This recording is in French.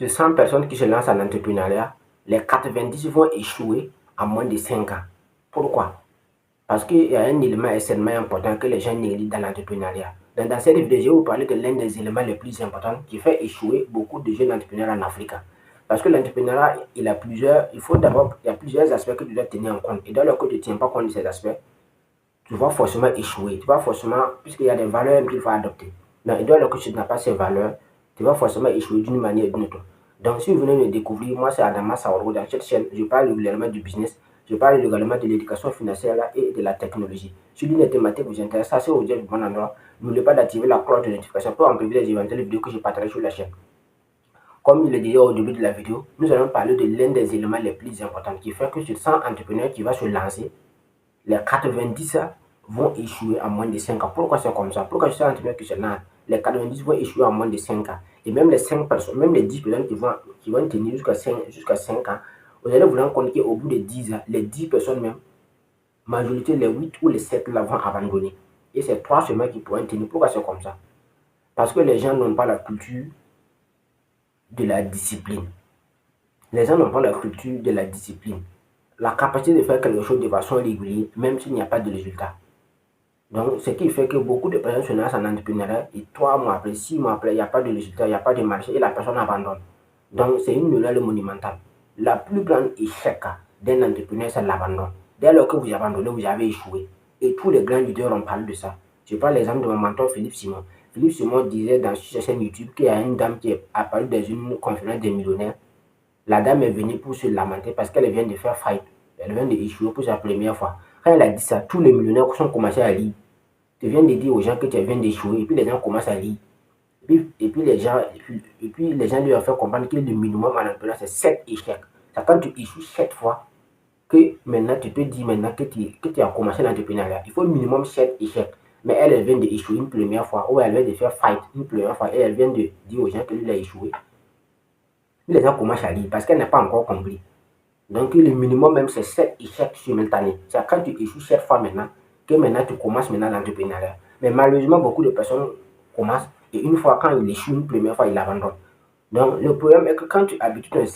Sur 100 personnes qui se lancent en entrepreneuriat, les 90 vont échouer en moins de 5 ans. Pourquoi? Parce qu'il y a un élément extrêmement important que les gens négligent dans l'entrepreneuriat. Dans cette vidéo, je vais vous parler de l'un des éléments les plus importants qui fait échouer beaucoup de jeunes entrepreneurs en Afrique. Parce que l'entrepreneuriat, il y a plusieurs aspects que tu dois tenir en compte. Et dès lors que tu ne tiens pas compte de ces aspects, tu vas forcément échouer. Tu vas forcément, puisqu'il y a des valeurs qu'il faut adopter. Donc, et dès lors que tu n'as pas ces valeurs, tu vas forcément échouer d'une manière ou d'une autre. Donc, si vous venez me découvrir, moi c'est Adama Saoro. Dans cette chaîne, je parle régulièrement du business, je parle également de l'éducation financière et de la technologie. Si l'une des thématiques vous intéresse, ça c'est vous êtes bon endroit. N'oubliez pas d'activer la cloche de notification pour en prévenir les éventuelles vidéos que je partagerai sur la chaîne. Comme je le disais au début de la vidéo, nous allons parler de l'un des éléments les plus importants qui fait que sur 100 entrepreneurs qui va se lancer, les 90 vont échouer en moins de 5 ans. Pourquoi c'est comme ça? Pourquoi je suis entrepreneur qui se lance, les 90 vont échouer en moins de 5 ans. Et même les 5 personnes, même les 10 personnes qui vont tenir jusqu'à 5 ans, vous allez vous rendre compte qu'au bout de 10 ans, les 10 personnes même, majorité les 8 ou les 7 là vont abandonner. Et c'est 3 seulement qui pourront tenir. Pourquoi c'est comme ça? Parce que les gens n'ont pas la culture de la discipline. Les gens n'ont pas la culture de la discipline. La capacité de faire quelque chose de façon régulière, même s'il n'y a pas de résultat. Donc, ce qui fait que beaucoup de personnes se lancent en entrepreneuriat et 3 mois après, 6 mois après, il n'y a pas de résultat, il n'y a pas de marché et la personne abandonne. Donc, c'est une erreur monumentale. La plus grande échec d'un entrepreneur, c'est l'abandon. Dès lors que vous abandonnez, vous avez échoué. Et tous les grands leaders ont parlé de ça. Je prends l'exemple de mon mentor Philippe Simon. Philippe Simon disait dans sa chaîne YouTube qu'il y a une dame qui est apparue dans une conférence des millionnaires. La dame est venue pour se lamenter parce qu'elle vient de faire faillite. Elle vient d'échouer pour sa première fois. Quand elle a dit ça, tous les millionnaires ont commencé à lire. Tu viens de dire aux gens que tu viens d'échouer et puis les gens commencent à lire. Et puis les gens lui ont fait comprendre que le minimum en entrepreneur c'est 7 échecs. C'est quand tu échoues 7 fois que maintenant tu peux dire maintenant que tu as commencé l'entrepreneuriat. Il faut minimum 7 échecs. Mais elle vient d'échouer une première fois ou elle vient de faire fight une première fois et elle vient de dire aux gens que lui a échoué. Les gens commencent à lire parce qu'elle n'a pas encore compris. Donc le minimum même c'est 7 échecs simultanés. C'est quand tu échoues 7 fois maintenant que maintenant tu commences maintenant l'entrepreneuriat. Mais malheureusement, beaucoup de personnes commencent et une fois quand ils échouent une première fois, ils l'abandonnent. Donc le problème est que quand tu habitues un